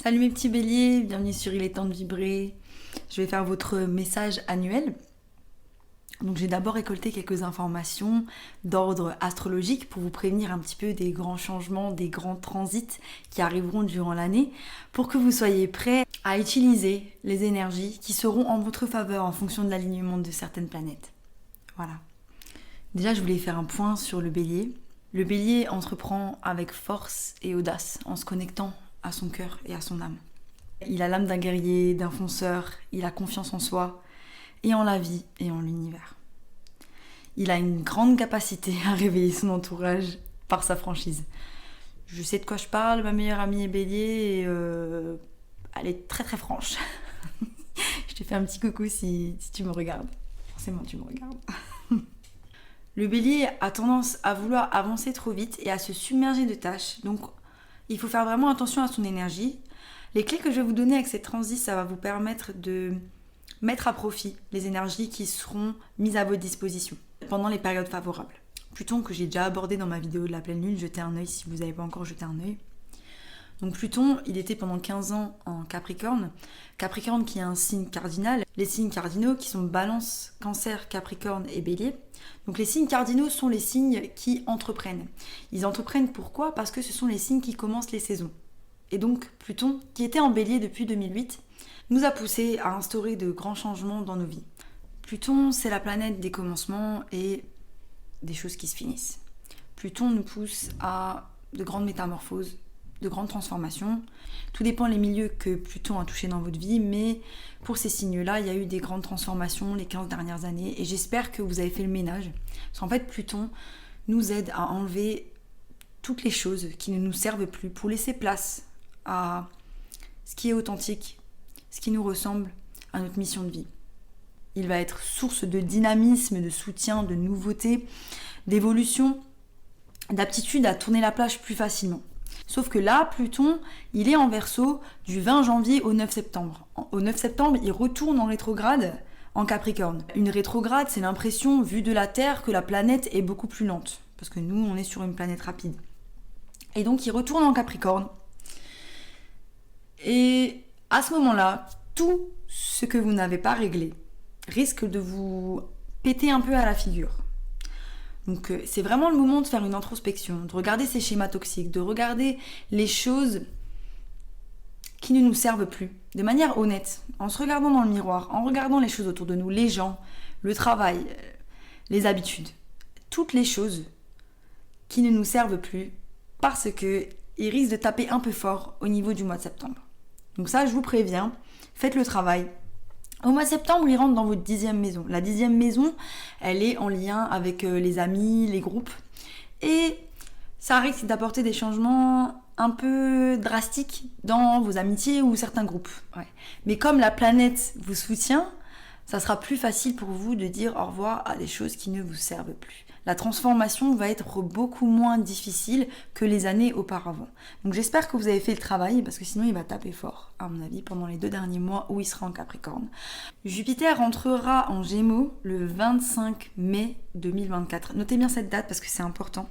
Salut mes petits béliers, bienvenue sur Il est temps de vibrer. Je vais faire votre message annuel. Donc j'ai d'abord récolté quelques informations d'ordre astrologique pour vous prévenir un petit peu des grands changements, des grands transits qui arriveront durant l'année, pour que vous soyez prêts à utiliser les énergies qui seront en votre faveur en fonction de l'alignement de certaines planètes. Voilà. Déjà je voulais faire un point sur le bélier. Le bélier entreprend avec force et audace en se connectant à son cœur et à son âme. Il a l'âme d'un guerrier, d'un fonceur, il a confiance en soi et en la vie et en l'univers. Il a une grande capacité à réveiller son entourage par sa franchise. Je sais de quoi je parle, ma meilleure amie est bélier et elle est très très franche. Je te fais un petit coucou si tu me regardes. Forcément tu me regardes. Le bélier a tendance à vouloir avancer trop vite et à se submerger de tâches, donc il faut faire vraiment attention à son énergie. Les clés que je vais vous donner avec cette transit, ça va vous permettre de mettre à profit les énergies qui seront mises à votre disposition pendant les périodes favorables. Pluton, que j'ai déjà abordé dans ma vidéo de la pleine lune, jetez un œil si vous n'avez pas encore jeté un œil. Donc Pluton, il était pendant 15 ans en Capricorne. Capricorne qui est un signe cardinal. Les signes cardinaux qui sont Balance, Cancer, Capricorne et Bélier. Donc les signes cardinaux sont les signes qui entreprennent. Ils entreprennent pourquoi ? Parce que ce sont les signes qui commencent les saisons. Et donc Pluton, qui était en Bélier depuis 2008, nous a poussé à instaurer de grands changements dans nos vies. Pluton, c'est la planète des commencements et des choses qui se finissent. Pluton nous pousse à de grandes métamorphoses, de grandes transformations. Tout dépend des milieux que Pluton a touché dans votre vie, mais pour ces signes-là, il y a eu des grandes transformations les 15 dernières années et j'espère que vous avez fait le ménage. Parce qu'en fait, Pluton nous aide à enlever toutes les choses qui ne nous servent plus pour laisser place à ce qui est authentique, ce qui nous ressemble à notre mission de vie. Il va être source de dynamisme, de soutien, de nouveauté, d'évolution, d'aptitude à tourner la plage plus facilement. Sauf que là, Pluton, il est en Verseau du 20 janvier au 9 septembre. Au 9 septembre, il retourne en rétrograde en Capricorne. Une rétrograde, c'est l'impression, vue de la Terre, que la planète est beaucoup plus lente. Parce que nous, on est sur une planète rapide. Et donc, il retourne en Capricorne. Et à ce moment-là, tout ce que vous n'avez pas réglé risque de vous péter un peu à la figure. Donc c'est vraiment le moment de faire une introspection, de regarder ces schémas toxiques, de regarder les choses qui ne nous servent plus, de manière honnête, en se regardant dans le miroir, en regardant les choses autour de nous, les gens, le travail, les habitudes, toutes les choses qui ne nous servent plus parce qu'ils risquent de taper un peu fort au niveau du mois de septembre. Donc ça, je vous préviens, faites le travail. Au mois de septembre, il rentre dans votre 10e maison. La 10e maison, elle est en lien avec les amis, les groupes. Et ça risque d'apporter des changements un peu drastiques dans vos amitiés ou certains groupes. Ouais. Mais comme la planète vous soutient, ça sera plus facile pour vous de dire au revoir à des choses qui ne vous servent plus. La transformation va être beaucoup moins difficile que les années auparavant. Donc j'espère que vous avez fait le travail, parce que sinon il va taper fort, à mon avis, pendant les 2 derniers mois où il sera en Capricorne. Jupiter entrera en Gémeaux le 25 mai 2024. Notez bien cette date parce que c'est important.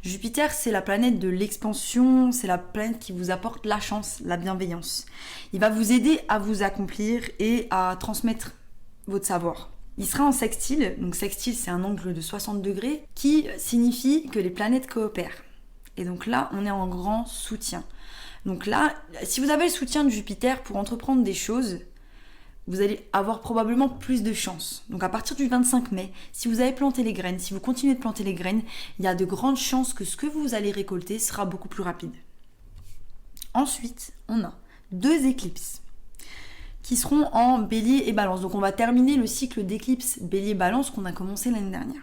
Jupiter, c'est la planète de l'expansion, c'est la planète qui vous apporte la chance, la bienveillance. Il va vous aider à vous accomplir et à transmettre votre savoir. Il sera en sextile, donc sextile c'est un angle de 60 degrés qui signifie que les planètes coopèrent. Et donc là, on est en grand soutien. Donc là, si vous avez le soutien de Jupiter pour entreprendre des choses, vous allez avoir probablement plus de chance. Donc à partir du 25 mai, si vous avez planté les graines, si vous continuez de planter les graines, il y a de grandes chances que ce que vous allez récolter sera beaucoup plus rapide. Ensuite, on a 2 éclipses qui seront en Bélier et Balance. Donc on va terminer le cycle d'éclipses Bélier-Balance qu'on a commencé l'année dernière.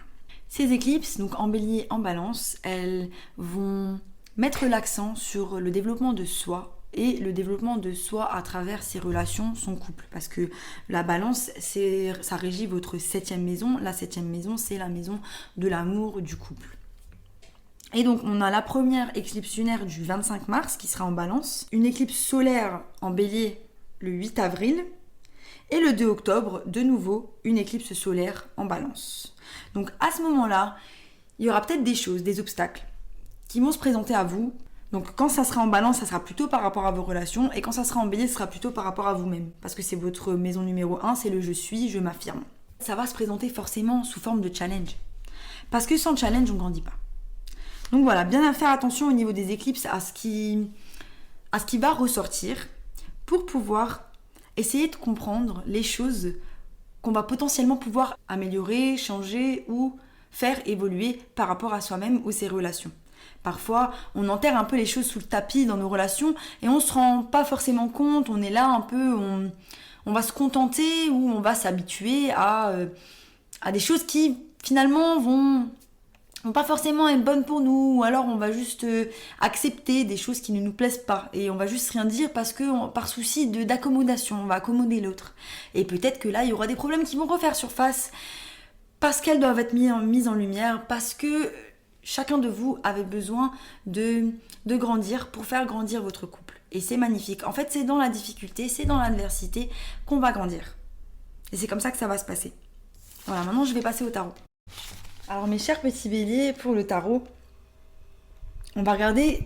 Ces éclipses, donc en Bélier, en Balance, elles vont mettre l'accent sur le développement de soi et le développement de soi à travers ses relations, son couple. Parce que la Balance, ça régit votre 7e maison. La 7e maison, c'est la maison de l'amour, du couple. Et donc on a la première éclipse lunaire du 25 mars qui sera en Balance, une éclipse solaire en Bélier le 8 avril, et le 2 octobre, de nouveau, une éclipse solaire en Balance. Donc à ce moment-là, il y aura peut-être des choses, des obstacles, qui vont se présenter à vous Donc quand ça sera en balance, ça sera plutôt par rapport à vos relations, et quand ça sera en bélier, ce sera plutôt par rapport à vous-même. Parce que c'est votre maison numéro 1, c'est le je suis, je m'affirme. Ça va se présenter forcément sous forme de challenge. Parce que sans challenge, on ne grandit pas. Donc voilà, bien faire attention au niveau des éclipses à ce qui va ressortir pour pouvoir essayer de comprendre les choses qu'on va potentiellement pouvoir améliorer, changer ou faire évoluer par rapport à soi-même ou ses relations. Parfois, on enterre un peu les choses sous le tapis dans nos relations et on se rend pas forcément compte, on est là un peu, on va se contenter ou on va s'habituer à des choses qui finalement vont pas forcément être bonnes pour nous, ou alors on va juste accepter des choses qui ne nous plaisent pas et on va juste rien dire parce que par souci d'accommodation, on va accommoder l'autre. Et peut-être que là il y aura des problèmes qui vont refaire surface parce qu'elles doivent être mises en lumière, parce que chacun de vous avait besoin de grandir pour faire grandir votre couple. Et c'est magnifique. En fait, c'est dans la difficulté, c'est dans l'adversité qu'on va grandir. Et c'est comme ça que ça va se passer. Voilà, maintenant je vais passer au tarot. Alors mes chers petits béliers, pour le tarot, on va regarder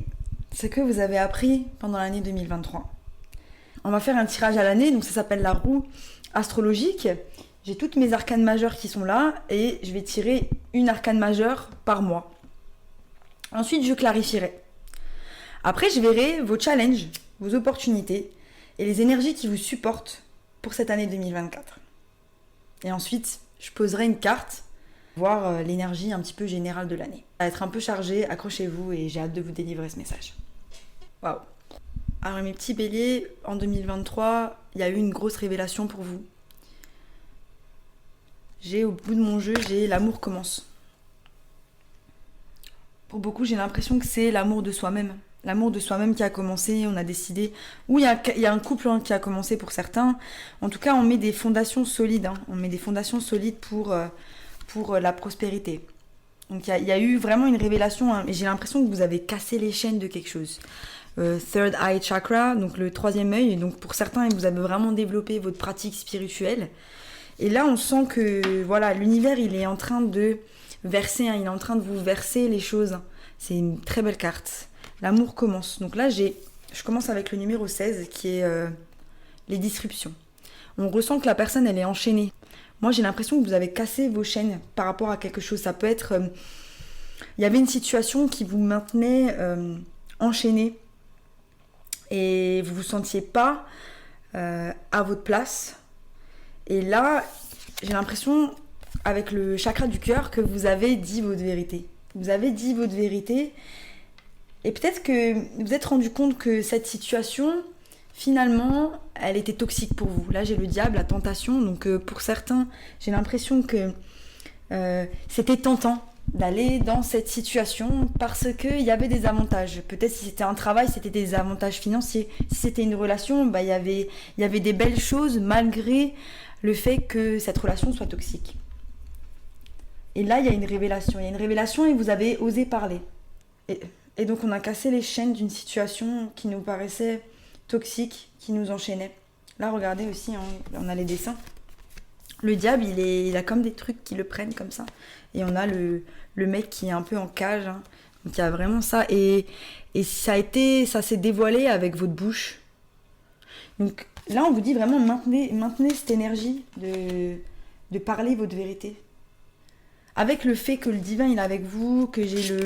ce que vous avez appris pendant l'année 2023. On va faire un tirage à l'année, donc ça s'appelle la roue astrologique. J'ai toutes mes arcanes majeures qui sont là et je vais tirer une arcane majeure par mois. Ensuite, je clarifierai. Après, je verrai vos challenges, vos opportunités et les énergies qui vous supportent pour cette année 2024. Et ensuite, je poserai une carte, voir l'énergie un petit peu générale de l'année. Ça va être un peu chargé, accrochez-vous et j'ai hâte de vous délivrer ce message. Waouh! Alors mes petits béliers, en 2023, il y a eu une grosse révélation pour vous. Au bout de mon jeu, j'ai l'amour commence. Pour beaucoup, j'ai l'impression que c'est l'amour de soi-même. L'amour de soi-même qui a commencé, on a décidé... Ou il y a un couple qui a commencé pour certains. En tout cas, on met des fondations solides. On met des fondations solides pour la prospérité. Donc il y a eu vraiment une révélation. Et j'ai l'impression que vous avez cassé les chaînes de quelque chose. Third Eye Chakra, donc le troisième œil. Donc pour certains, vous avez vraiment développé votre pratique spirituelle. Et là, on sent que voilà, l'univers, il est en train de verser, il est en train de vous verser les choses. C'est une très belle carte. L'amour commence. Donc là, je commence avec le numéro 16, qui est les disruptions. On ressent que la personne, elle est enchaînée. Moi, j'ai l'impression que vous avez cassé vos chaînes par rapport à quelque chose. Ça peut être... il y avait une situation qui vous maintenait enchaîné et vous vous sentiez pas à votre place. Et là, j'ai l'impression, avec le chakra du cœur, que vous avez dit votre vérité. Vous avez dit votre vérité. Et peut-être que vous vous êtes rendu compte que cette situation, finalement, elle était toxique pour vous. Là, j'ai le diable, la tentation. Donc, pour certains, j'ai l'impression que c'était tentant d'aller dans cette situation parce qu'il y avait des avantages. Peut-être si c'était un travail, c'était des avantages financiers. Si c'était une relation, il y avait des belles choses malgré le fait que cette relation soit toxique. Et là, il y a une révélation. Il y a une révélation et vous avez osé parler. Et donc, on a cassé les chaînes d'une situation qui nous paraissait toxique, qui nous enchaînait. Là, regardez aussi, on a les dessins. Le diable, il a comme des trucs qui le prennent comme ça. Et on a le mec qui est un peu en cage. Hein. Donc, il y a vraiment ça. Et ça s'est dévoilé avec votre bouche. Donc, là, on vous dit vraiment, maintenez cette énergie de parler votre vérité. Avec le fait que le divin, il est avec vous, que j'ai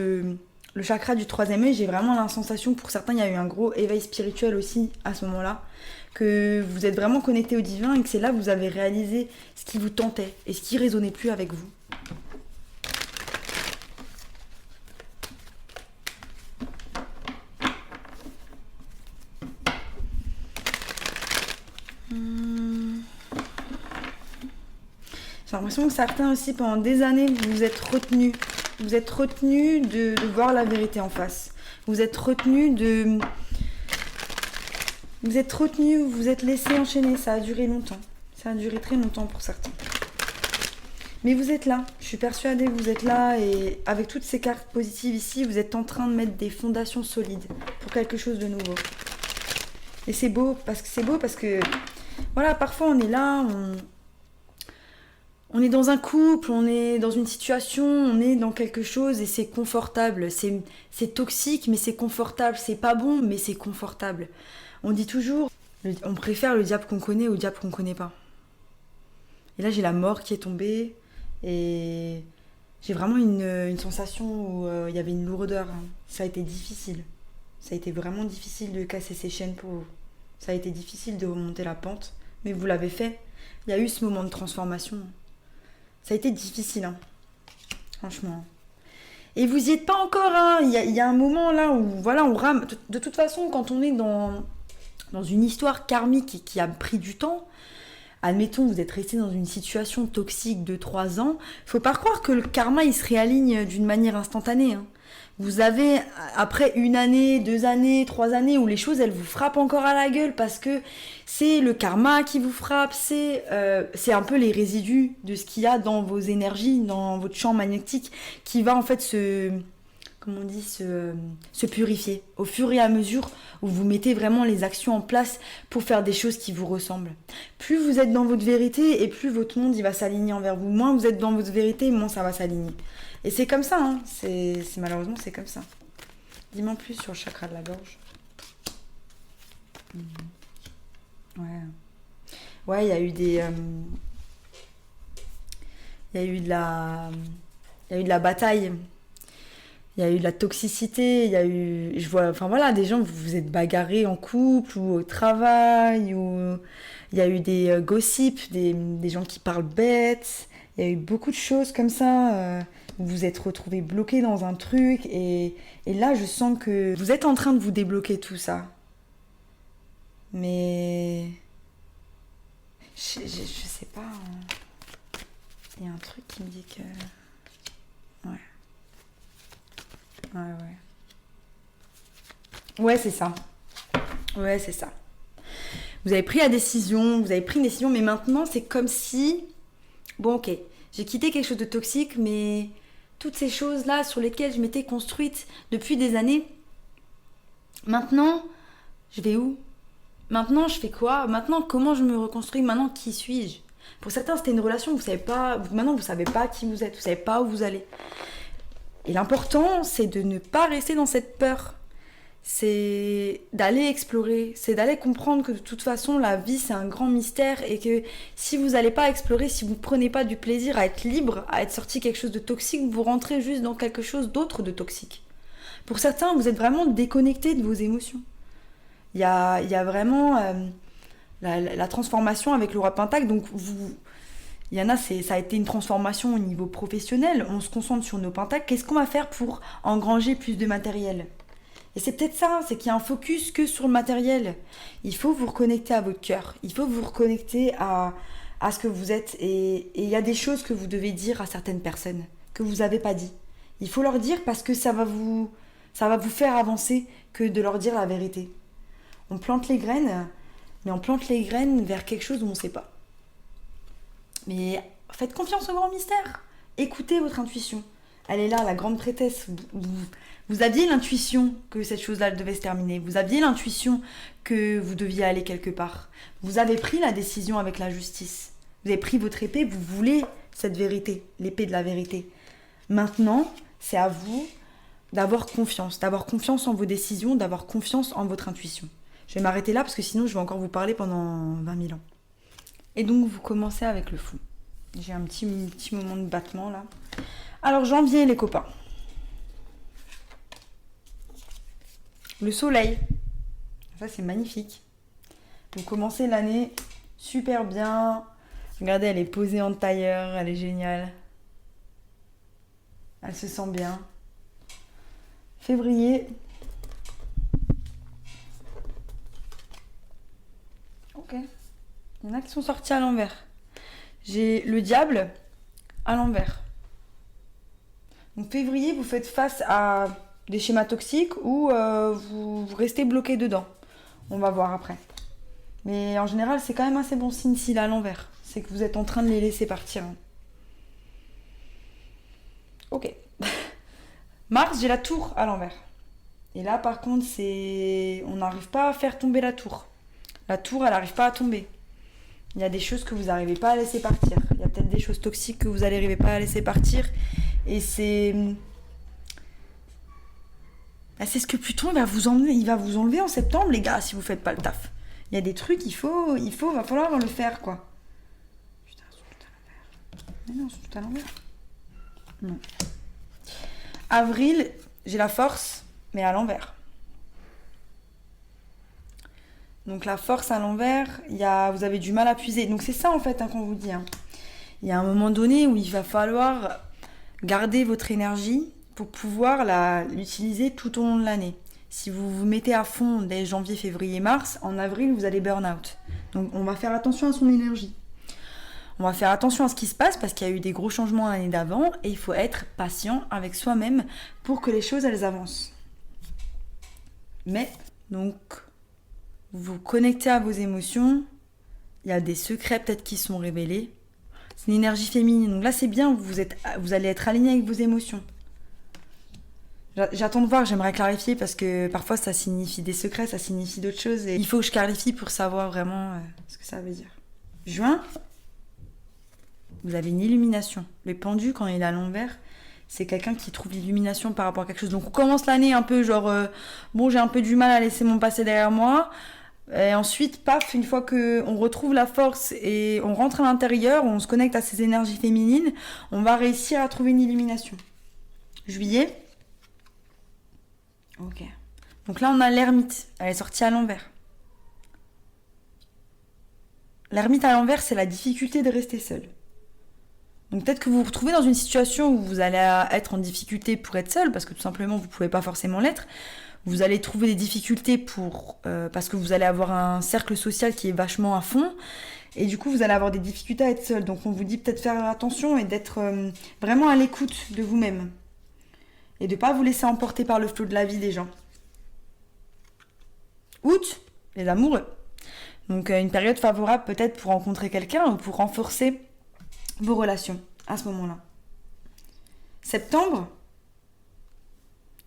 le chakra du troisième œil, j'ai vraiment la sensation, pour certains, il y a eu un gros éveil spirituel aussi à ce moment-là, que vous êtes vraiment connecté au divin et que c'est là que vous avez réalisé ce qui vous tentait et ce qui résonnait plus avec vous. J'ai l'impression que certains aussi, pendant des années, vous vous êtes retenus. Vous êtes retenus de voir la vérité en face. Vous êtes retenus vous vous êtes laissés enchaîner. Ça a duré longtemps. Ça a duré très longtemps pour certains. Mais vous êtes là. Je suis persuadée que vous êtes là. Et avec toutes ces cartes positives ici, vous êtes en train de mettre des fondations solides pour quelque chose de nouveau. Et c'est beau parce que voilà, parfois on est là, On est dans un couple, on est dans une situation, on est dans quelque chose et c'est confortable. C'est toxique, mais c'est confortable. C'est pas bon, mais c'est confortable. On dit toujours, on préfère le diable qu'on connaît au diable qu'on connaît pas. Et là, j'ai la mort qui est tombée et j'ai vraiment une sensation où il y avait une lourdeur. Hein. Ça a été difficile. Ça a été vraiment difficile de casser ses chaînes pour vous. Ça a été difficile de remonter la pente, mais vous l'avez fait. Il y a eu ce moment de transformation. Ça a été difficile, hein. Franchement. Et vous y êtes pas encore, hein. Il y a un moment là où voilà, on rame. De toute façon, quand on est dans une histoire karmique qui a pris du temps, admettons, vous êtes resté dans une situation toxique de 3 ans, faut pas croire que le karma il se réaligne d'une manière instantanée. Hein. Vous avez, après 1 année, 2 années, 3 années, où les choses elles vous frappent encore à la gueule parce que c'est le karma qui vous frappe, c'est un peu les résidus de ce qu'il y a dans vos énergies, dans votre champ magnétique, qui va en fait comment on dit, se purifier au fur et à mesure où vous mettez vraiment les actions en place pour faire des choses qui vous ressemblent. Plus vous êtes dans votre vérité et plus votre monde il va s'aligner envers vous. Moins vous êtes dans votre vérité, moins ça va s'aligner. Et c'est comme ça, hein. Malheureusement c'est comme ça. Dis-moi plus sur le chakra de la gorge. Ouais. Ouais, il y a eu de la bataille. Il y a eu de la toxicité, il y a eu, je vois, enfin voilà, des gens, vous vous êtes bagarrés en couple ou au travail, ou il y a eu des gossips, des gens qui parlent bête, il y a eu beaucoup de choses comme ça, vous vous êtes retrouvés bloqués dans un truc, et là, je sens que vous êtes en train de vous débloquer tout ça. Mais je sais pas, hein. Il y a un truc qui me dit que... Ouais. Ouais, ouais. Ouais, c'est ça. Ouais, c'est ça. Vous avez pris la décision, vous avez pris une décision, mais maintenant, c'est comme si... Bon, ok, j'ai quitté quelque chose de toxique, mais toutes ces choses-là sur lesquelles je m'étais construite depuis des années, maintenant, je vais où? Maintenant, je fais quoi? Maintenant, comment je me reconstruis? Maintenant, qui suis-je? Pour certains, c'était une relation, vous savez pas... Maintenant, vous savez pas qui vous êtes, vous savez pas où vous allez. Et l'important, c'est de ne pas rester dans cette peur. C'est d'aller explorer, c'est d'aller comprendre que de toute façon, la vie, c'est un grand mystère et que si vous n'allez pas explorer, si vous ne prenez pas du plaisir à être libre, à être sorti quelque chose de toxique, vous rentrez juste dans quelque chose d'autre de toxique. Pour certains, vous êtes vraiment déconnecté de vos émotions. Il y a vraiment la transformation avec l'aura Pentacle, donc il y en a, ça a été une transformation au niveau professionnel. On se concentre sur nos pentacles. Qu'est-ce qu'on va faire pour engranger plus de matériel? Et c'est peut-être ça, c'est qu'il y a un focus que sur le matériel. Il faut vous reconnecter à votre cœur. Il faut vous reconnecter à ce que vous êtes. Et il y a des choses que vous devez dire à certaines personnes que vous n'avez pas dit. Il faut leur dire parce que ça va vous faire avancer que de leur dire la vérité. On plante les graines, mais on plante les graines vers quelque chose où on ne sait pas. Mais faites confiance au grand mystère. Écoutez votre intuition. Elle est là, la grande prêtresse. Vous aviez l'intuition que cette chose-là devait se terminer. Vous aviez l'intuition que vous deviez aller quelque part. Vous avez pris la décision avec la justice. Vous avez pris votre épée, vous voulez cette vérité, l'épée de la vérité. Maintenant, c'est à vous d'avoir confiance en vos décisions, d'avoir confiance en votre intuition. Je vais m'arrêter là parce que sinon je vais encore vous parler pendant 20 000 ans. Et donc vous commencez avec le fou. J'ai un petit moment de battement là. Alors janvier les copains. Le soleil. Ça c'est magnifique. Vous commencez l'année super bien. Regardez, elle est posée en tailleur, elle est géniale. Elle se sent bien. Février. Ok. Il y en a qui sont sortis à l'envers. J'ai le diable à l'envers. Donc février, vous faites face à des schémas toxiques ou vous restez bloqué dedans. On va voir après. Mais en général, c'est quand même assez bon signe s'il est à l'envers. C'est que vous êtes en train de les laisser partir. Ok. Mars, j'ai la tour à l'envers. Et là, par contre, on n'arrive pas à faire tomber la tour. La tour, elle n'arrive pas à tomber. Il y a des choses que vous n'arrivez pas à laisser partir. Il y a peut-être des choses toxiques que vous n'arrivez pas à laisser partir. Et c'est ce que Pluton il va vous enlever en septembre, les gars, si vous faites pas le taf. Il y a des trucs, va falloir le faire, quoi. Putain, c'est tout à l'envers. Mais non, c'est tout à l'envers. Non. Avril, j'ai la force, mais à l'envers. Donc la force à l'envers, vous avez du mal à puiser. Donc c'est ça en fait qu'on vous dit. Il y a un moment donné où il va falloir garder votre énergie pour pouvoir l'utiliser tout au long de l'année. Si vous vous mettez à fond dès janvier, février, mars, en avril, vous allez burn out. Donc on va faire attention à son énergie. On va faire attention à ce qui se passe parce qu'il y a eu des gros changements l'année d'avant et il faut être patient avec soi-même pour que les choses, elles avancent. Mais, donc, vous vous connectez à vos émotions, il y a des secrets peut-être qui sont révélés. C'est une énergie féminine, donc là c'est bien, vous allez être aligné avec vos émotions. J'attends de voir, j'aimerais clarifier parce que parfois ça signifie des secrets, ça signifie d'autres choses et il faut que je clarifie pour savoir vraiment ce que ça veut dire. Juin, vous avez une illumination. Le pendu, quand il est à l'envers, c'est quelqu'un qui trouve l'illumination par rapport à quelque chose. Donc on commence l'année un peu genre, bon j'ai un peu du mal à laisser mon passé derrière moi. Et ensuite, paf, une fois qu'on retrouve la force et on rentre à l'intérieur, on se connecte à ces énergies féminines, on va réussir à trouver une illumination. Juillet. Ok. Donc là, on a l'ermite. Elle est sortie à l'envers. L'ermite à l'envers, c'est la difficulté de rester seul. Donc peut-être que vous vous retrouvez dans une situation où vous allez être en difficulté pour être seul, parce que tout simplement, vous ne pouvez pas forcément l'être. Vous allez trouver des difficultés parce que vous allez avoir un cercle social qui est vachement à fond. Et du coup, vous allez avoir des difficultés à être seul. Donc on vous dit peut-être faire attention et d'être vraiment à l'écoute de vous-même. Et de ne pas vous laisser emporter par le flot de la vie des gens. Août, les amoureux. Donc une période favorable peut-être pour rencontrer quelqu'un ou pour renforcer vos relations à ce moment-là. Septembre,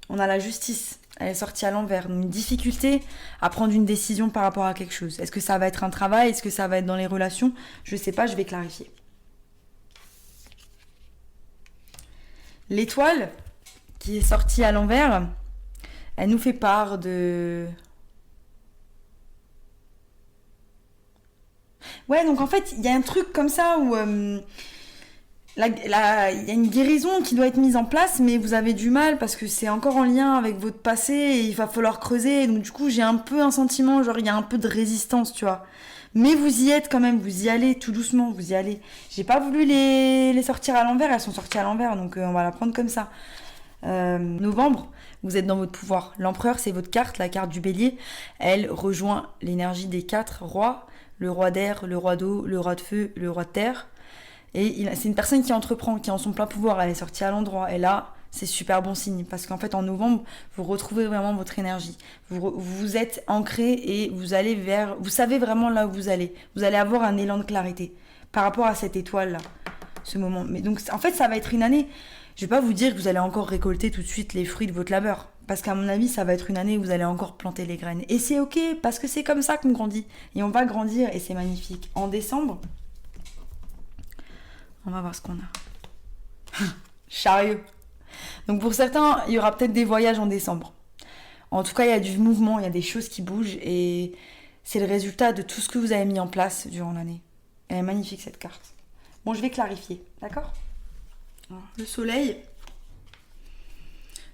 on a la justice. Elle est sortie à l'envers. Une difficulté à prendre une décision par rapport à quelque chose. Est-ce que ça va être un travail? Est-ce que ça va être dans les relations? Je ne sais pas, je vais clarifier. L'étoile qui est sortie à l'envers, elle nous fait part de... Ouais, donc en fait, il y a un truc comme ça où il y a une guérison qui doit être mise en place, mais vous avez du mal parce que c'est encore en lien avec votre passé et il va falloir creuser. Donc du coup, j'ai un peu un sentiment, genre il y a un peu de résistance, tu vois. Mais vous y êtes quand même, vous y allez tout doucement, vous y allez. J'ai pas voulu les sortir à l'envers, elles sont sorties à l'envers, donc on va la prendre comme ça. Novembre, vous êtes dans votre pouvoir. L'empereur, c'est votre carte, la carte du bélier. Elle rejoint l'énergie des 4 rois. Le roi d'air, le roi d'eau, le roi de feu, le roi de terre. Et c'est une personne qui entreprend, qui est en son plein pouvoir. Elle est sortie à l'endroit. Et là, c'est super bon signe. Parce qu'en fait, en novembre, vous retrouvez vraiment votre énergie. Vous êtes ancré et vous allez vous savez vraiment là où vous allez. Vous allez avoir un élan de clarité par rapport à cette étoile-là, ce moment. Mais donc, en fait, ça va être une année... Je vais pas vous dire que vous allez encore récolter tout de suite les fruits de votre labeur. Parce qu'à mon avis, ça va être une année où vous allez encore planter les graines. Et c'est ok, parce que c'est comme ça qu'on grandit. Et on va grandir, et c'est magnifique. En décembre, on va voir ce qu'on a. Chariot. Donc pour certains, il y aura peut-être des voyages en décembre. En tout cas, il y a du mouvement, il y a des choses qui bougent. Et c'est le résultat de tout ce que vous avez mis en place durant l'année. Elle est magnifique, cette carte. Bon, je vais clarifier, d'accord ? Le soleil,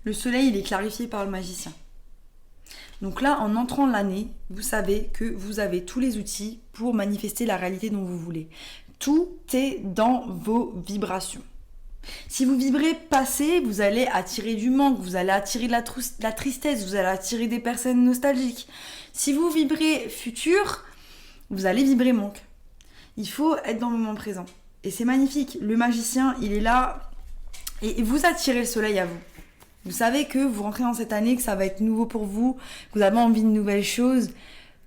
il est clarifié par le magicien. Donc là, en entrant l'année, vous savez que vous avez tous les outils pour manifester la réalité dont vous voulez. Tout est dans vos vibrations. Si vous vibrez passé, vous allez attirer du manque, vous allez attirer de la tristesse, vous allez attirer des personnes nostalgiques. Si vous vibrez futur, vous allez vibrer manque. Il faut être dans le moment présent. Et c'est magnifique. Le magicien, il est là et vous attirez le soleil à vous. Vous savez que vous rentrez dans cette année, que ça va être nouveau pour vous, que vous avez envie de nouvelles choses,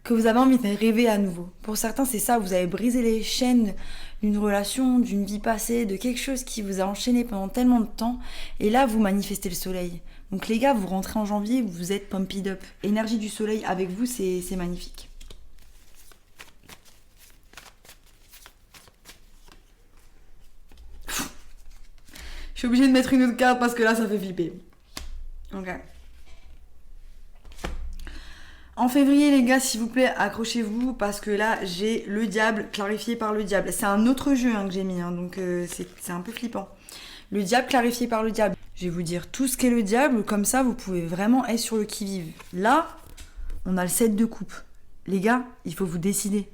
que vous avez envie de rêver à nouveau. Pour certains, c'est ça, vous avez brisé les chaînes d'une relation, d'une vie passée, de quelque chose qui vous a enchaîné pendant tellement de temps. Et là, vous manifestez le soleil. Donc les gars, vous rentrez en janvier, vous êtes pumped up. Énergie du soleil avec vous, c'est magnifique. suis obligée de mettre une autre carte parce que là, ça fait flipper. Ok. En février, les gars, s'il vous plaît, accrochez-vous parce que là, j'ai le diable clarifié par le diable. C'est un autre jeu que j'ai mis, donc c'est un peu flippant. Le diable clarifié par le diable. Je vais vous dire tout ce qu'est le diable, comme ça, vous pouvez vraiment être sur le qui-vive. Là, on a le 7 de coupe. Les gars, il faut vous décider.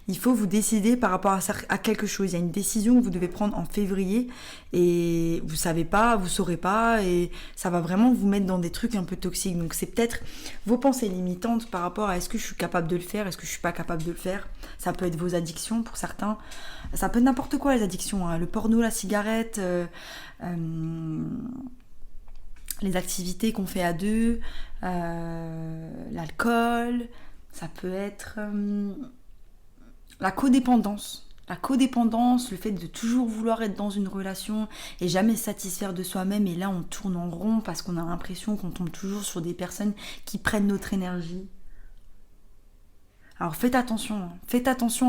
Il faut vous décider par rapport à quelque chose. Il y a une décision que vous devez prendre en février et vous savez pas, vous saurez pas et ça va vraiment vous mettre dans des trucs un peu toxiques. Donc c'est peut-être vos pensées limitantes par rapport à est-ce que je suis capable de le faire, est-ce que je suis pas capable de le faire. Ça peut être vos addictions pour certains. Ça peut être n'importe quoi les addictions. Le porno, la cigarette, les activités qu'on fait à deux, l'alcool. Ça peut être... la codépendance. La codépendance, le fait de toujours vouloir être dans une relation et jamais se satisfaire de soi-même. Et là, on tourne en rond parce qu'on a l'impression qu'on tombe toujours sur des personnes qui prennent notre énergie. Alors faites attention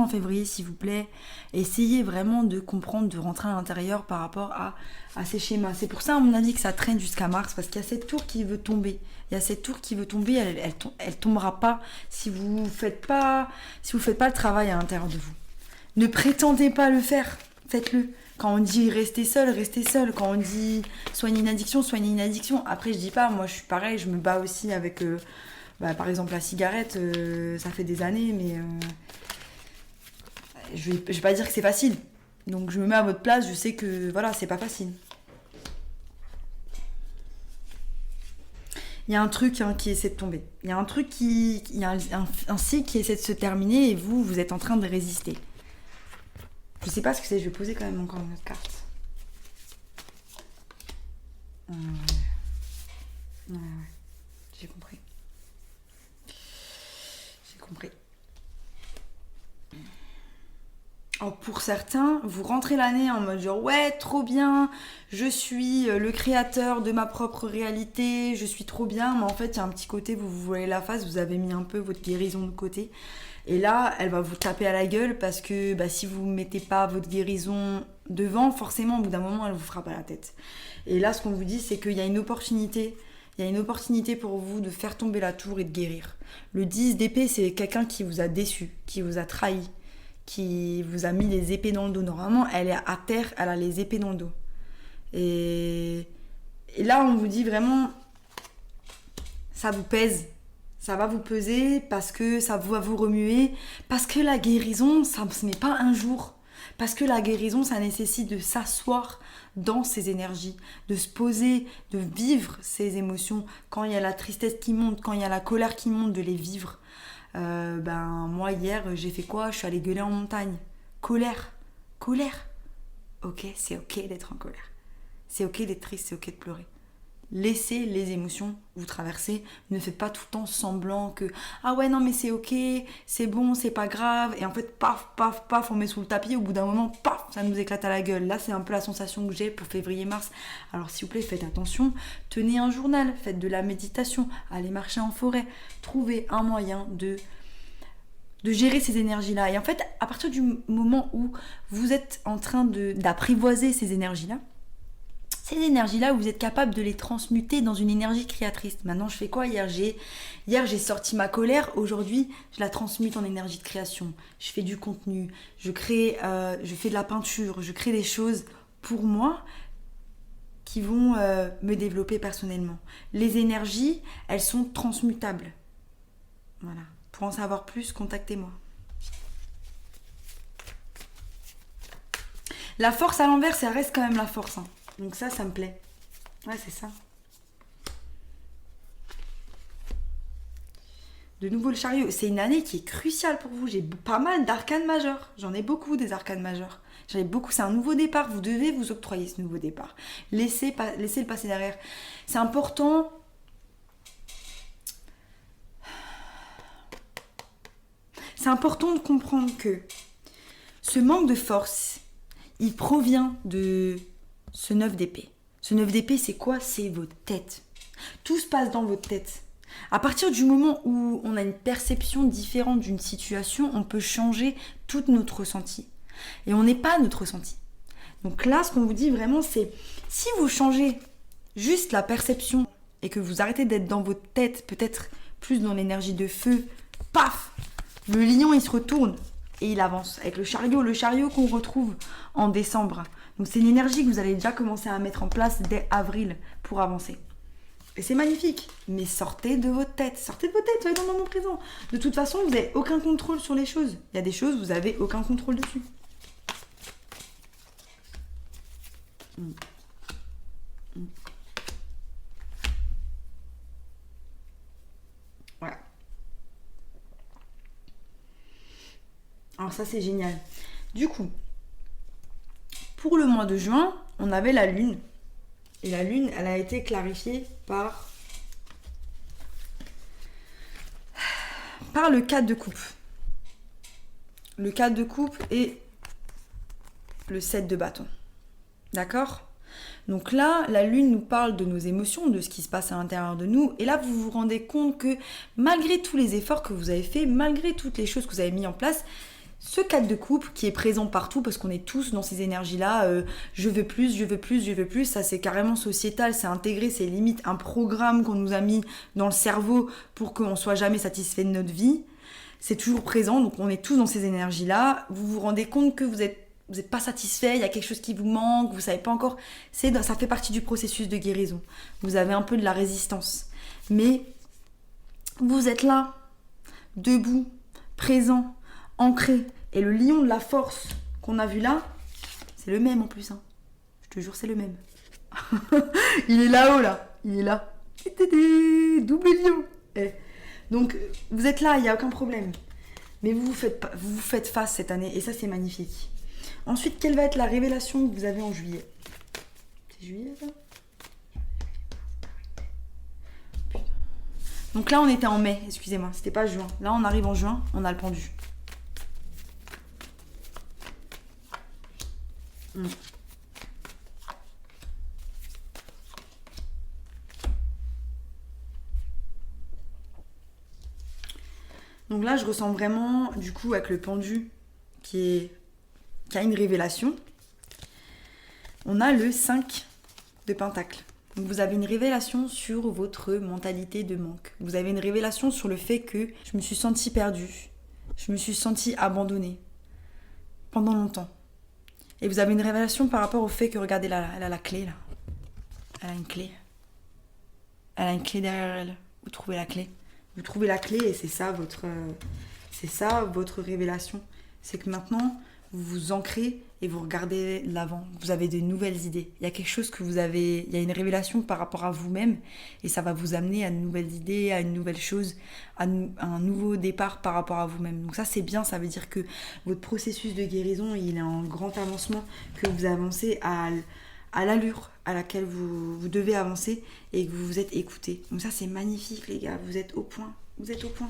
en février s'il vous plaît. Essayez vraiment de comprendre, de rentrer à l'intérieur par rapport à ces schémas. C'est pour ça à mon avis que ça traîne jusqu'à mars parce qu'il y a cette tour qui veut tomber. Il y a cette tour qui veut tomber, elle tombera pas si vous faites pas le travail à l'intérieur de vous. Ne prétendez pas le faire, faites-le. Quand on dit restez seul. Quand on dit soignez une addiction. Après je dis pas, moi je suis pareil, je me bats aussi avec... par exemple la cigarette, ça fait des années, mais je vais pas dire que c'est facile. Donc je me mets à votre place, je sais que voilà, c'est pas facile. Il y a un truc qui essaie de tomber. Il y a un truc il y a un cycle qui essaie de se terminer et vous êtes en train de résister. Je sais pas ce que c'est, je vais poser quand même encore une autre carte. Ouais, j'ai compris. Alors pour certains, vous rentrez l'année en mode genre ouais, trop bien, je suis le créateur de ma propre réalité, je suis trop bien, mais en fait il y a un petit côté, vous voyez la face, vous avez mis un peu votre guérison de côté. Et là, elle va vous taper à la gueule parce que si vous ne mettez pas votre guérison devant, forcément, au bout d'un moment, elle vous frappe à la tête. Et là, ce qu'on vous dit, c'est qu'il y a une opportunité. Il y a une opportunité pour vous de faire tomber la tour et de guérir. Le 10 d'épée, c'est quelqu'un qui vous a déçu, qui vous a trahi, qui vous a mis les épées dans le dos. Normalement, elle est à terre, elle a les épées dans le dos. Et là, on vous dit vraiment, ça vous pèse. Ça va vous peser parce que ça va vous remuer. Parce que la guérison, ça ne se met pas un jour. Parce que la guérison, ça nécessite de s'asseoir dans ces énergies, de se poser, de vivre ces émotions. Quand il y a la tristesse qui monte, quand il y a la colère qui monte, de les vivre. Moi, hier, j'ai fait quoi? Je suis allée gueuler en montagne. Colère. Ok, c'est ok d'être en colère. C'est ok d'être triste, c'est ok de pleurer. Laissez les émotions vous traverser. Ne faites pas tout le temps semblant que ah ouais non mais c'est ok, c'est bon, c'est pas grave. Et en fait paf, on met sous le tapis. Au bout d'un moment, paf, ça nous éclate à la gueule. Là c'est un peu la sensation que j'ai pour février-mars. Alors s'il vous plaît, faites attention. Tenez un journal, faites de la méditation, allez marcher en forêt. Trouvez un moyen de gérer ces énergies-là. Et en fait, à partir du moment où vous êtes en train d'apprivoiser ces énergies-là, vous êtes capable de les transmuter dans une énergie créatrice. Maintenant, je fais quoi? Hier, j'ai sorti ma colère. Aujourd'hui, je la transmute en énergie de création. Je fais du contenu, je fais de la peinture, je crée des choses pour moi qui vont me développer personnellement. Les énergies, elles sont transmutables. Voilà. Pour en savoir plus, contactez-moi. La force à l'envers, ça reste quand même la force. Donc ça me plaît. Ouais, c'est ça. De nouveau le chariot. C'est une année qui est cruciale pour vous. J'ai pas mal d'arcanes majeures. J'en ai beaucoup des arcanes majeures. J'en ai beaucoup. C'est un nouveau départ. Vous devez vous octroyer ce nouveau départ. Laissez le passer derrière. C'est important. C'est important de comprendre que ce manque de force, il provient de ce 9 d'épée. Ce 9 d'épée, c'est quoi? C'est votre tête. Tout se passe dans votre tête. À partir du moment où on a une perception différente d'une situation, on peut changer tout notre ressenti. Et on n'est pas notre ressenti. Donc là, ce qu'on vous dit vraiment, c'est si vous changez juste la perception et que vous arrêtez d'être dans votre tête, peut-être plus dans l'énergie de feu, paf, le lion il se retourne et il avance avec le chariot qu'on retrouve en décembre. Donc c'est une énergie que vous allez déjà commencer à mettre en place dès avril pour avancer. Et c'est magnifique, mais sortez de votre tête, soyez dans le moment présent. De toute façon, vous n'avez aucun contrôle sur les choses. Il y a des choses, vous n'avez aucun contrôle dessus. Voilà. Alors ça, c'est génial. Du coup, pour le mois de juin, on avait la lune. Et la lune, elle a été clarifiée par le 4 de coupe. Le 4 de coupe et le 7 de bâton. D'accord ? Donc là, la lune nous parle de nos émotions, de ce qui se passe à l'intérieur de nous. Et là, vous vous rendez compte que malgré tous les efforts que vous avez faits, malgré toutes les choses que vous avez mis en place, ce 4 de coupe qui est présent partout, parce qu'on est tous dans ces énergies-là, je veux plus, ça c'est carrément sociétal, c'est intégré, c'est limite un programme qu'on nous a mis dans le cerveau pour qu'on soit jamais satisfait de notre vie. C'est toujours présent, donc on est tous dans ces énergies-là. Vous vous rendez compte que vous êtes pas satisfait, il y a quelque chose qui vous manque, vous savez pas encore. Ça fait partie du processus de guérison. Vous avez un peu de la résistance. Mais vous êtes là, debout, présent, ancré. Et le lion de la force qu'on a vu là, c'est le même en plus. Hein. Je te jure, c'est le même. Il est là-haut, là. Il est là. Double lion. Donc, vous êtes là, il n'y a aucun problème. Mais vous vous faites face cette année. Et ça, c'est magnifique. Ensuite, quelle va être la révélation que vous avez en juillet ? C'est juillet, ça ? Donc là, on était en mai, excusez-moi, c'était pas juin. Là, on arrive en juin, on a le pendu. Donc là, je ressens vraiment, du coup, avec le pendu qui a une révélation. On a le 5 de Pentacle. Donc vous avez une révélation sur votre mentalité de manque. Vous avez une révélation sur le fait que je me suis sentie perdue. Je me suis sentie abandonnée pendant longtemps. Et vous avez une révélation par rapport au fait que, regardez là, elle a la clé là. Elle a une clé. Elle a une clé derrière elle. Vous trouvez la clé. Vous trouvez la clé et c'est ça votre révélation. C'est que maintenant, vous vous ancrez et vous regardez l'avant. Vous avez de nouvelles idées. Il y a quelque chose que vous avez... Il y a une révélation par rapport à vous-même et ça va vous amener à de nouvelles idées, à une nouvelle chose, à un nouveau départ par rapport à vous-même. Donc ça, c'est bien. Ça veut dire que votre processus de guérison, il est en grand avancement, que vous avancez à l'allure à laquelle vous devez avancer et que vous vous êtes écouté. Donc ça, c'est magnifique, les gars. Vous êtes au point. Vous êtes au point.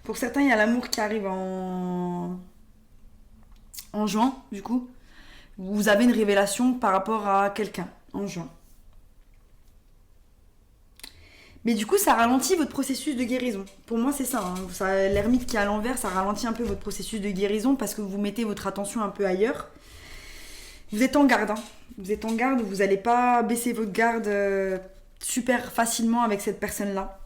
Pour certains, il y a l'amour qui arrive en juin, du coup. Vous avez une révélation par rapport à quelqu'un en juin. Mais du coup, ça ralentit votre processus de guérison. Pour moi, c'est ça. L'ermite qui est à l'envers, ça ralentit un peu votre processus de guérison parce que vous mettez votre attention un peu ailleurs. Vous êtes en garde. Hein. Vous êtes en garde. Vous n'allez pas baisser votre garde super facilement avec cette personne-là.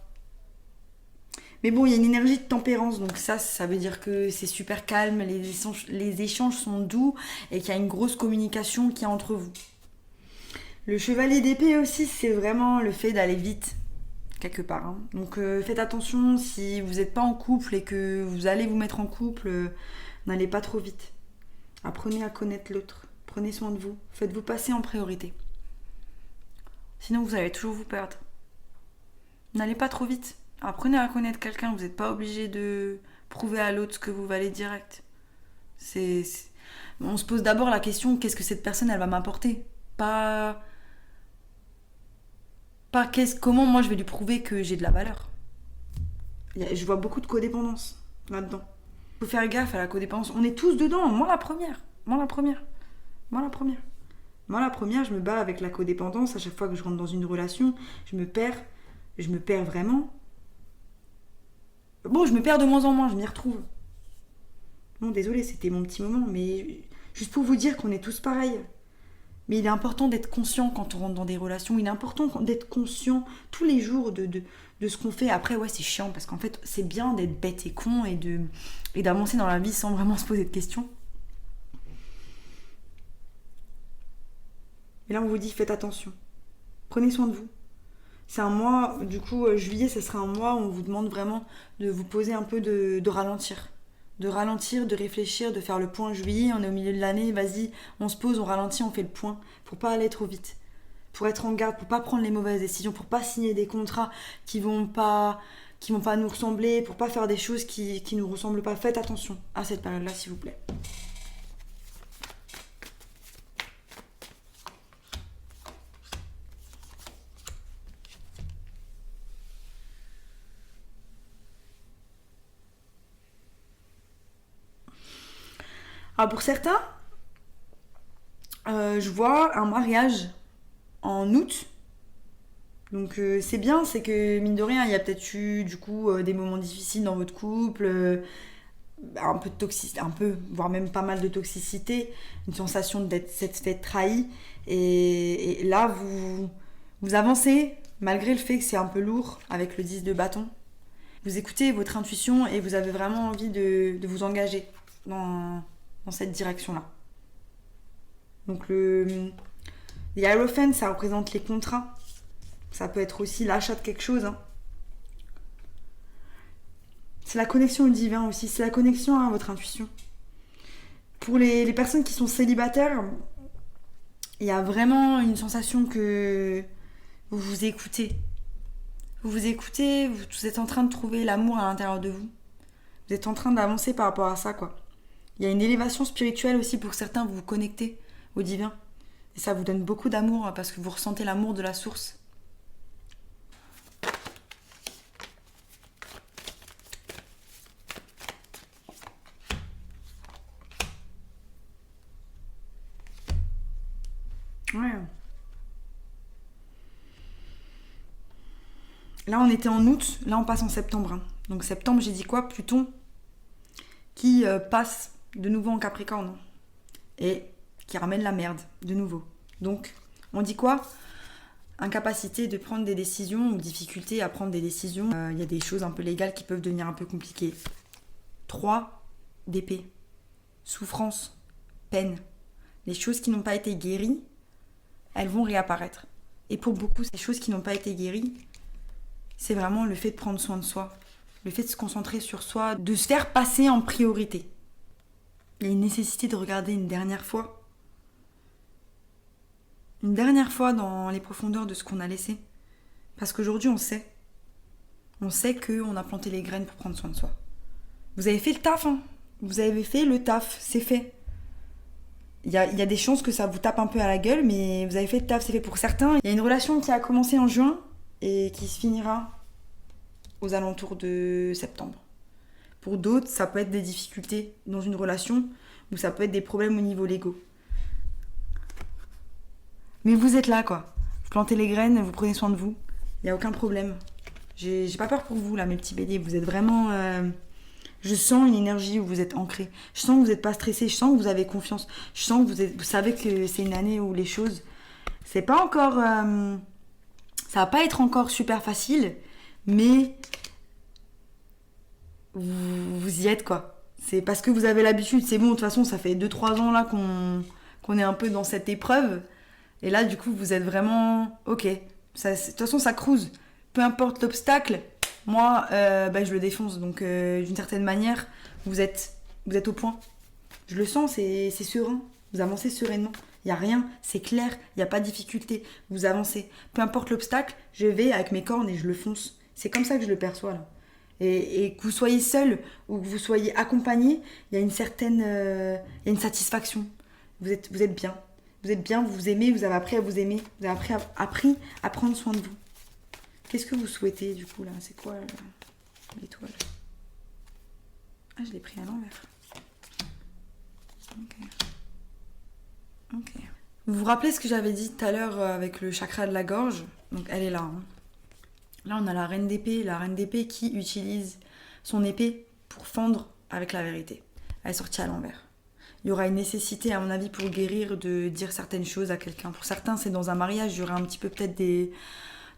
Mais bon, il y a une énergie de tempérance. Donc ça veut dire que c'est super calme. Les échanges sont doux et qu'il y a une grosse communication qui est entre vous. Le chevalier d'épée aussi, c'est vraiment le fait d'aller vite. Quelque part. Hein. Donc faites attention si vous n'êtes pas en couple et que vous allez vous mettre en couple, n'allez pas trop vite. Apprenez à connaître l'autre. Prenez soin de vous. Faites-vous passer en priorité. Sinon vous allez toujours vous perdre. N'allez pas trop vite. Apprenez à connaître quelqu'un. Vous n'êtes pas obligé de prouver à l'autre ce que vous valez direct. On se pose d'abord la question, qu'est-ce que cette personne elle va m'apporter ? Comment moi je vais lui prouver que j'ai de la valeur. Je vois beaucoup de codépendance là-dedans. Il faut faire gaffe à la codépendance. On est tous dedans. Moi la première, je me bats avec la codépendance. À chaque fois que je rentre dans une relation, je me perds vraiment. Bon, je me perds de moins en moins, je m'y retrouve. Bon, désolé, c'était mon petit moment, mais juste pour vous dire qu'on est tous pareils. Mais il est important d'être conscient quand on rentre dans des relations. Il est important d'être conscient tous les jours de ce qu'on fait. Après, ouais, c'est chiant parce qu'en fait, c'est bien d'être bête et con et d'avancer dans la vie sans vraiment se poser de questions. Et là, on vous dit, faites attention. Prenez soin de vous. C'est un mois, du coup, juillet, ce sera un mois où on vous demande vraiment de vous poser un peu de ralentir. De ralentir, de réfléchir, de faire le point. Juillet, on est au milieu de l'année, vas-y, on se pose, on ralentit, on fait le point. Pour pas aller trop vite. Pour être en garde, pour pas prendre les mauvaises décisions, pour pas signer des contrats qui vont pas nous ressembler, pour pas faire des choses qui nous ressemblent pas. Faites attention à cette période-là, s'il vous plaît. Alors pour certains, je vois un mariage en août. Donc c'est bien, c'est que mine de rien, il y a peut-être eu du coup des moments difficiles dans votre couple, un peu de toxicité, un peu, voire même pas mal de toxicité, une sensation s'être fait trahi. Et là, vous avancez, malgré le fait que c'est un peu lourd avec le 10 de bâton. Vous écoutez votre intuition et vous avez vraiment envie de vous engager dans cette direction-là. Donc le Hierophant, ça représente les contrats. Ça peut être aussi l'achat de quelque chose. Hein. C'est la connexion au divin aussi, c'est la connexion à votre intuition. Pour les personnes qui sont célibataires, il y a vraiment une sensation que vous vous écoutez. Vous vous écoutez, vous êtes en train de trouver l'amour à l'intérieur de vous. Vous êtes en train d'avancer par rapport à ça, quoi. Il y a une élévation spirituelle aussi pour certains, vous vous connectez au divin. Et ça vous donne beaucoup d'amour parce que vous ressentez l'amour de la source. Ouais. Là, on était en août, là, on passe en septembre. Hein. Donc septembre, j'ai dit quoi? Pluton qui passe de nouveau en Capricorne. Et qui ramène la merde, de nouveau. Donc, on dit quoi? Incapacité de prendre des décisions ou difficulté à prendre des décisions. Il y a des choses un peu légales qui peuvent devenir un peu compliquées. 3 d'épée. Souffrance, peine. Les choses qui n'ont pas été guéries, elles vont réapparaître. Et pour beaucoup, ces choses qui n'ont pas été guéries, c'est vraiment le fait de prendre soin de soi. Le fait de se concentrer sur soi, de se faire passer en priorité. Il y a une nécessité de regarder une dernière fois. Une dernière fois dans les profondeurs de ce qu'on a laissé. Parce qu'aujourd'hui, on sait. On sait qu'on a planté les graines pour prendre soin de soi. Vous avez fait le taf, hein. Vous avez fait le taf, c'est fait. Il y a des chances que ça vous tape un peu à la gueule, mais vous avez fait le taf, c'est fait pour certains. Il y a une relation qui a commencé en juin et qui se finira aux alentours de septembre. Pour d'autres, ça peut être des difficultés dans une relation ou ça peut être des problèmes au niveau légaux. Mais vous êtes là, quoi. Vous plantez les graines, vous prenez soin de vous. Il n'y a aucun problème. J'ai pas peur pour vous, là, mes petits béliers. Vous êtes vraiment... Je sens une énergie où vous êtes ancrés. Je sens que vous n'êtes pas stressés. Je sens que vous avez confiance. Je sens que vous savez que c'est une année où les choses... C'est pas encore... ça va pas être encore super facile, mais... Vous y êtes, quoi. C'est parce que vous avez l'habitude. C'est bon, de toute façon, ça fait 2-3 ans, là, qu'on est un peu dans cette épreuve. Et là, du coup, vous êtes vraiment... Ok. De toute façon, ça cruise. Peu importe l'obstacle, moi, je le défonce. Donc, d'une certaine manière, vous êtes au point. Je le sens, c'est serein. Vous avancez sereinement. Il n'y a rien, c'est clair, il n'y a pas de difficulté. Vous avancez. Peu importe l'obstacle, je vais avec mes cornes et je le fonce. C'est comme ça que je le perçois, là. Et que vous soyez seul ou que vous soyez accompagné, il y a une certaine... il y a une satisfaction. Vous êtes bien. Vous êtes bien, vous vous aimez, vous avez appris à vous aimer. Vous avez appris à prendre soin de vous. Qu'est-ce que vous souhaitez, du coup, là? C'est quoi l'étoile? Ah, je l'ai pris à l'envers. Ok. Vous vous rappelez ce que j'avais dit tout à l'heure avec le chakra de la gorge? Donc, elle est là. Hein. Là, on a la reine d'épée. La reine d'épée qui utilise son épée pour fendre avec la vérité. Elle est sortie à l'envers. Il y aura une nécessité, à mon avis, pour guérir, de dire certaines choses à quelqu'un. Pour certains, c'est dans un mariage, il y aura un petit peu peut-être de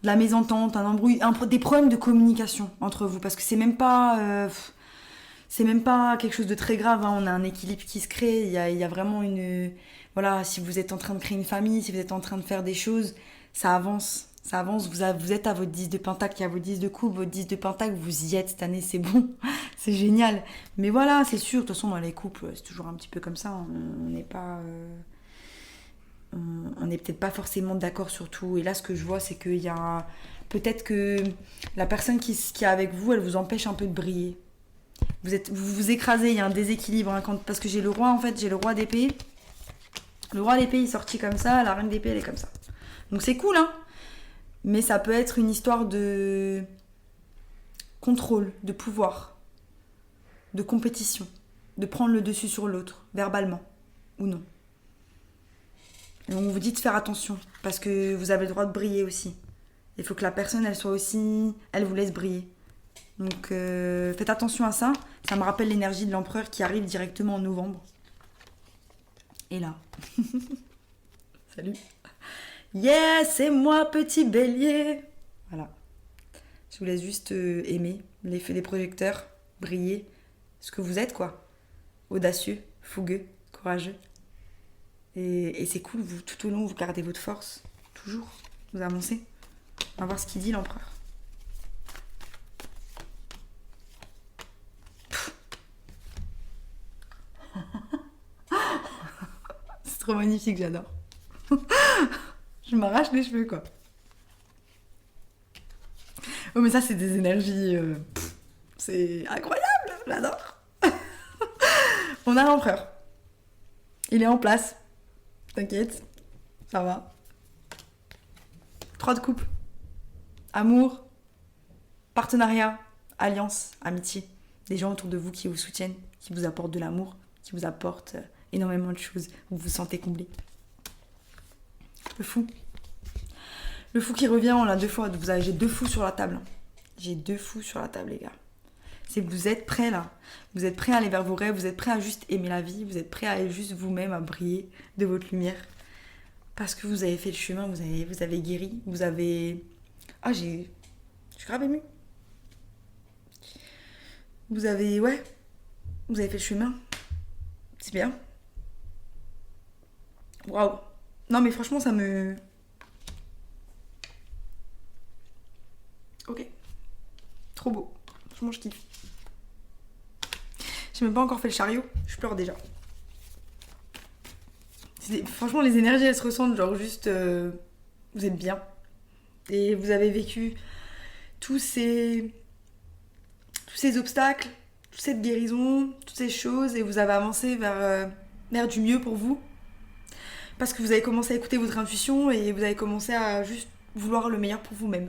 la mésentente, un embrouille, des problèmes de communication entre vous. Parce que c'est même pas quelque chose de très grave, hein. On a un équilibre qui se crée, il y a vraiment une... Voilà, si vous êtes en train de créer une famille, si vous êtes en train de faire des choses, ça avance. Ça avance, vous êtes à votre 10 de pentacle, il y a votre 10 de coupe, votre 10 de pentacle, vous y êtes cette année, c'est bon, c'est génial. Mais voilà, c'est sûr, de toute façon, dans les couples, c'est toujours un petit peu comme ça. On n'est pas... on n'est peut-être pas forcément d'accord sur tout. Et là, ce que je vois, c'est qu'il y a... Peut-être que la personne qui est avec vous, elle vous empêche un peu de briller. Vous vous écrasez, il y a un déséquilibre. Hein, parce que j'ai le roi, en fait, j'ai le roi d'épée. Le roi d'épée, il est sorti comme ça, la reine d'épée, elle est comme ça. Donc c'est cool, hein. Mais ça peut être une histoire de contrôle, de pouvoir, de compétition, de prendre le dessus sur l'autre, verbalement, ou non. Et on vous dit de faire attention, parce que vous avez le droit de briller aussi. Il faut que la personne, elle soit aussi... Elle vous laisse briller. Donc faites attention à ça. Ça me rappelle l'énergie de l'empereur qui arrive directement en novembre. Et là. Salut. Yeah, c'est moi, petit bélier. Voilà. Je vous laisse juste aimer l'effet des projecteurs, briller. Ce que vous êtes, quoi. Audacieux, fougueux, courageux. Et c'est cool, vous, tout au long, vous gardez votre force. Toujours. Vous avancez. On va voir ce qu'il dit, l'empereur. C'est trop magnifique, j'adore. Je m'arrache les cheveux, quoi. Oh, mais ça, c'est des énergies... c'est incroyable, j'adore. On a l'empereur. Il est en place. T'inquiète, ça va. 3 de couple. Amour, partenariat, alliance, amitié. Des gens autour de vous qui vous soutiennent, qui vous apportent de l'amour, qui vous apportent énormément de choses. Vous vous sentez comblé. Le fou. Le fou qui revient, on l'a 2 fois. J'ai 2 fous sur la table. J'ai 2 fous sur la table, les gars. C'est que vous êtes prêts, là. Vous êtes prêts à aller vers vos rêves. Vous êtes prêts à juste aimer la vie. Vous êtes prêts à aller juste vous-même, à briller de votre lumière. Parce que vous avez fait le chemin, vous avez guéri. Vous avez... Ah, je suis grave émue. Vous avez fait le chemin. C'est bien. Waouh. Non, mais franchement, ça me... Ok. Trop beau. Franchement, je kiffe. J'ai même pas encore fait le chariot. Je pleure déjà. Franchement, les énergies, elles se ressentent. Genre, juste... vous êtes bien. Et vous avez vécu tous ces obstacles, toute cette guérison, toutes ces choses. Et vous avez avancé vers du mieux pour vous. Parce que vous avez commencé à écouter votre intuition et vous avez commencé à juste vouloir le meilleur pour vous-même.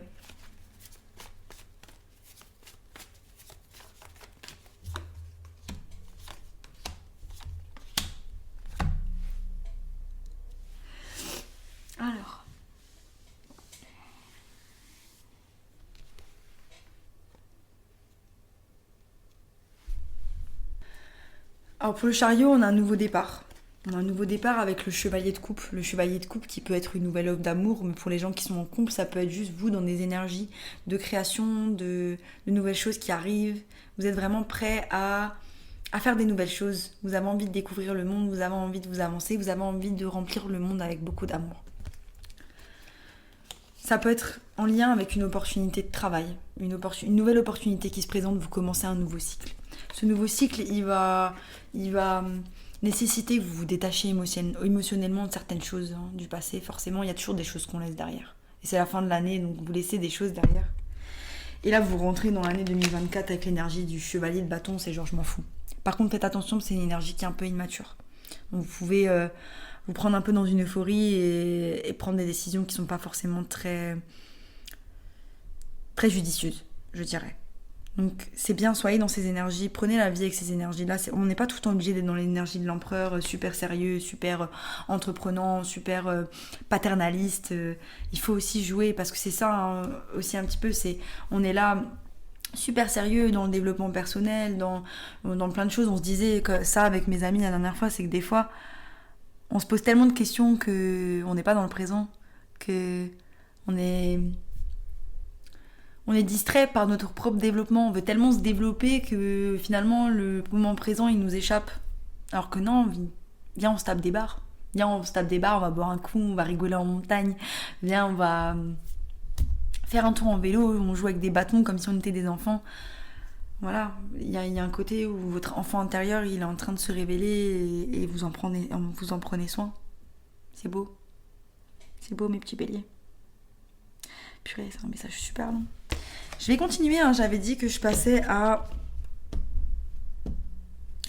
Alors pour le chariot, on a un nouveau départ. On a un nouveau départ avec le chevalier de coupe. Le chevalier de coupe qui peut être une nouvelle offre d'amour, mais pour les gens qui sont en couple, ça peut être juste vous dans des énergies de création, de nouvelles choses qui arrivent. Vous êtes vraiment prêt à faire des nouvelles choses. Vous avez envie de découvrir le monde, vous avez envie de vous avancer, vous avez envie de remplir le monde avec beaucoup d'amour. Ça peut être en lien avec une opportunité de travail, une nouvelle opportunité qui se présente, vous commencez un nouveau cycle. Ce nouveau cycle, il va nécessiter que vous vous détachiez émotionnellement de certaines choses du passé. Forcément, il y a toujours des choses qu'on laisse derrière. Et c'est la fin de l'année, donc vous laissez des choses derrière. Et là, vous rentrez dans l'année 2024 avec l'énergie du chevalier de bâton, c'est genre je m'en fous. Par contre, faites attention, c'est une énergie qui est un peu immature. Donc vous pouvez vous prendre un peu dans une euphorie et prendre des décisions qui ne sont pas forcément très judicieuses, je dirais. Donc c'est bien, soyez dans ces énergies, prenez la vie avec ces énergies-là. On n'est pas tout le temps obligé d'être dans l'énergie de l'empereur, super sérieux, super entreprenant, super paternaliste. Il faut aussi jouer, parce que c'est ça aussi un petit peu, on est là super sérieux dans le développement personnel, dans plein de choses. On se disait que ça avec mes amis la dernière fois, c'est que des fois, on se pose tellement de questions qu'on n'est pas dans le présent, que on est, on est distrait par notre propre développement. On veut tellement se développer que finalement, le moment présent, il nous échappe. Alors que non, viens, on se tape des barres. Viens, on se tape des barres, on va boire un coup, on va rigoler en montagne. Viens, on va faire un tour en vélo, on joue avec des bâtons comme si on était des enfants. Voilà, il y a un côté où votre enfant intérieur, il est en train de se révéler et vous en prenez soin. C'est beau. C'est beau, mes petits béliers. Purée, c'est un message super long. Je vais continuer, hein. J'avais dit que je passais à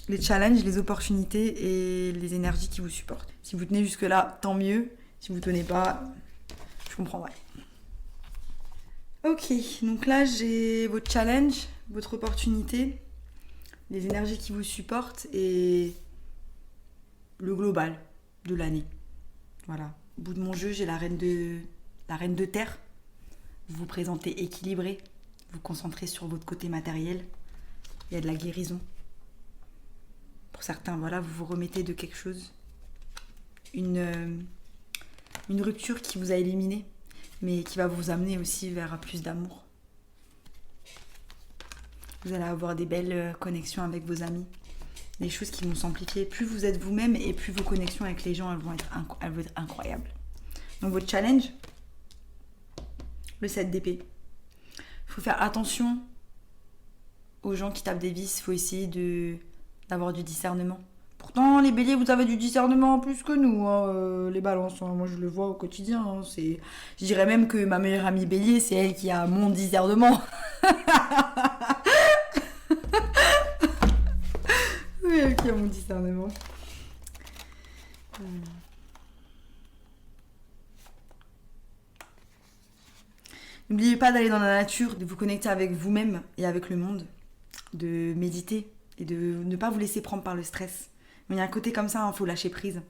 les challenges, les opportunités et les énergies qui vous supportent. Si vous tenez jusque-là, tant mieux. Si vous tenez pas, je comprendrai. Ok, donc là j'ai votre challenge, votre opportunité, les énergies qui vous supportent et le global de l'année. Voilà. Au bout de mon jeu, j'ai la reine de terre. Vous vous présentez équilibré, vous vous concentrez sur votre côté matériel. Il y a de la guérison. Pour certains, voilà, vous vous remettez de quelque chose. Une rupture qui vous a éliminé, mais qui va vous amener aussi vers plus d'amour. Vous allez avoir des belles connexions avec vos amis, des choses qui vont s'amplifier. Plus vous êtes vous-même et plus vos connexions avec les gens, elles vont être incroyables. Donc votre challenge, le 7 d'épée. Il faut faire attention aux gens qui tapent des vis, il faut essayer d'avoir du discernement. Pourtant, les béliers, vous avez du discernement en plus que nous, hein, les balances. Hein. Moi, je le vois au quotidien. Hein. Je dirais même que ma meilleure amie bélier, c'est elle qui a mon discernement. Oui, elle qui a mon discernement. N'oubliez pas d'aller dans la nature, de vous connecter avec vous-même et avec le monde, de méditer et de ne pas vous laisser prendre par le stress. Mais il y a un côté comme ça, il faut lâcher prise.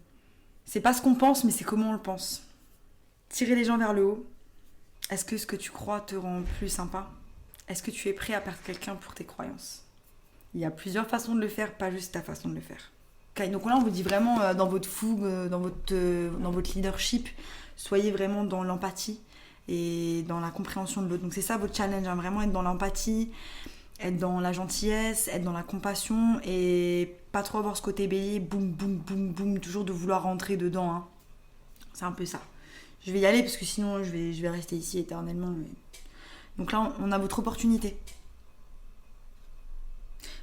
C'est pas ce qu'on pense, mais c'est comment on le pense. Tirer les gens vers le haut. Est-ce que ce que tu crois te rend plus sympa ? Est-ce que tu es prêt à perdre quelqu'un pour tes croyances ? Il y a plusieurs façons de le faire, pas juste ta façon de le faire. Okay, donc là, on vous dit vraiment dans votre fougue, dans votre leadership, soyez vraiment dans l'empathie et dans la compréhension de l'autre. Donc c'est ça votre challenge, hein, vraiment être dans l'empathie, être dans la gentillesse, être dans la compassion et pas trop avoir ce côté bélier, boum, boum, boum, boum, toujours de vouloir rentrer dedans. Hein. C'est un peu ça. Je vais y aller parce que sinon je vais rester ici éternellement. Mais... Donc là, on a votre opportunité.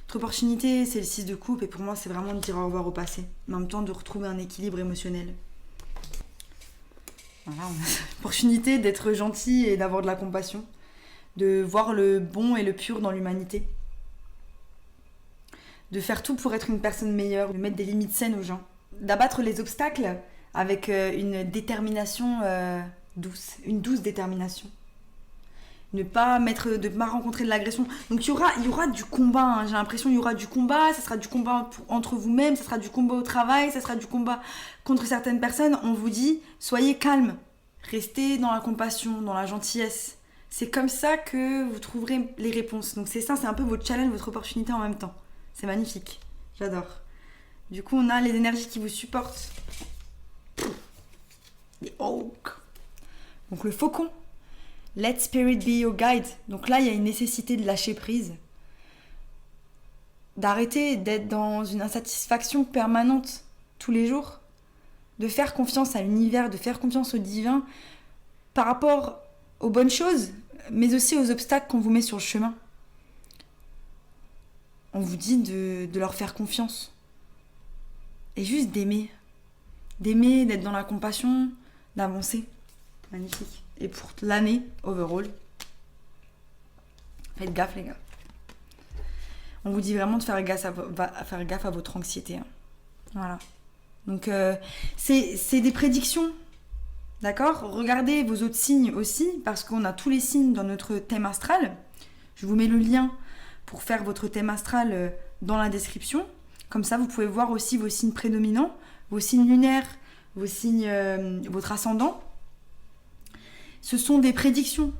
Votre opportunité, c'est le 6 de coupe et pour moi, c'est vraiment de dire au revoir au passé. Mais en même temps, de retrouver un équilibre émotionnel. Voilà, on a l'opportunité d'être gentil et d'avoir de la compassion. De voir le bon et le pur dans l'humanité. De faire tout pour être une personne meilleure, de mettre des limites saines aux gens. D'abattre les obstacles avec une détermination douce, une douce détermination. Ne pas rencontrer de l'agression. Donc il y aura du combat, hein. J'ai l'impression qu'il y aura du combat, ça sera du combat entre vous-même, ça sera du combat au travail, ça sera du combat contre certaines personnes. On vous dit, soyez calme, restez dans la compassion, dans la gentillesse. C'est comme ça que vous trouverez les réponses. Donc c'est ça, c'est un peu votre challenge, votre opportunité en même temps. C'est magnifique, j'adore. Du coup, on a les énergies qui vous supportent. Les hawks. Donc le faucon. Let spirit be your guide. Donc là, il y a une nécessité de lâcher prise. D'arrêter d'être dans une insatisfaction permanente tous les jours. De faire confiance à l'univers, de faire confiance au divin par rapport aux bonnes choses, mais aussi aux obstacles qu'on vous met sur le chemin. On vous dit de leur faire confiance. Et juste d'aimer. D'aimer, d'être dans la compassion, d'avancer. Magnifique. Et pour l'année, overall, faites gaffe les gars. On vous dit vraiment de faire gaffe à votre anxiété. Hein. Voilà. Donc c'est des prédictions. D'accord ? Regardez vos autres signes aussi, parce qu'on a tous les signes dans notre thème astral. Je vous mets le lien pour faire votre thème astral dans la description. Comme ça, vous pouvez voir aussi vos signes prédominants, vos signes lunaires, vos signes, votre ascendant. Ce sont des prédictions.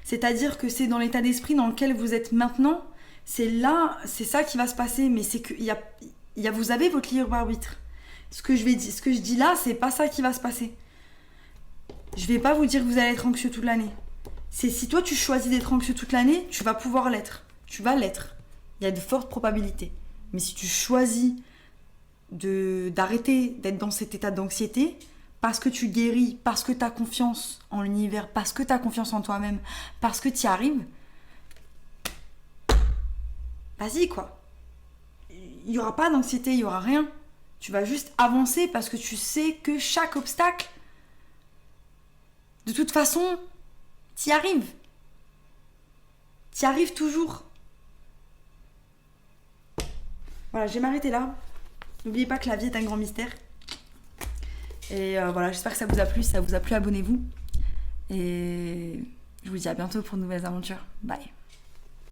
C'est-à-dire que c'est dans l'état d'esprit dans lequel vous êtes maintenant, c'est là, c'est ça qui va se passer, mais c'est que vous avez votre libre arbitre. Ce que je dis là, c'est pas ça qui va se passer. Je vais pas vous dire que vous allez être anxieux toute l'année. C'est si toi tu choisis d'être anxieux toute l'année, tu vas pouvoir l'être. Tu vas l'être. Il y a de fortes probabilités. Mais si tu choisis d'arrêter d'être dans cet état d'anxiété, parce que tu guéris, parce que tu as confiance en l'univers, parce que tu as confiance en toi-même, parce que tu y arrives, vas-y quoi. Il n'y aura pas d'anxiété, il n'y aura rien. Tu vas juste avancer parce que tu sais que chaque obstacle, de toute façon, tu y arrives. Tu y arrives toujours. Voilà, je vais m'arrêter là. N'oubliez pas que la vie est un grand mystère. Et voilà, j'espère que ça vous a plu. Si ça vous a plu, abonnez-vous. Et je vous dis à bientôt pour de nouvelles aventures. Bye.